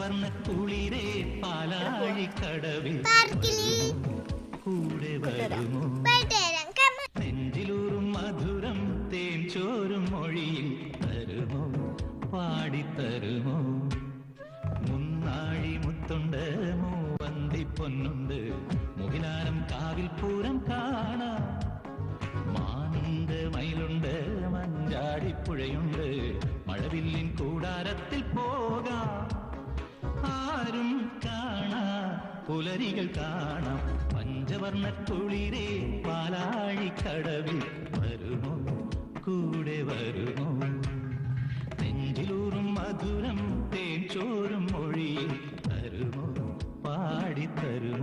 പഞ്ചവർണ്ണ കുളിരേ പാലാഴിക്കടവിൽ കൂടെ വരുമോ നെഞ്ചിലൂറും മധുരം തേൻ ചോരും മൊഴിയിൽ തരുമോ പാടിത്തരുമോ മുന്നാഴി മുത്തുണ്ട് മൂവന്തി പൊന്നുണ്ട് മുകിലാരം കാവിൽ പൂരം കാണാം മാനുണ്ട് മയിലുണ്ട് മഞ്ചാടിപ്പുഴയുണ്ട് മഴവില്ലിൻ കൂടാരത്തിൽ പോകാം ആരും കാണാ പുലരികൾ കാണാം പഞ്ചവർണ്ണ കുളിരേ പാലാഴിക്കടവിൽ വരുമോ കൂടെ വരുമോ നെഞ്ചിലൂറും മധുരം തേൻ ചോരും മൊഴിയിൽ തരുമോ പാടിത്തരുമോ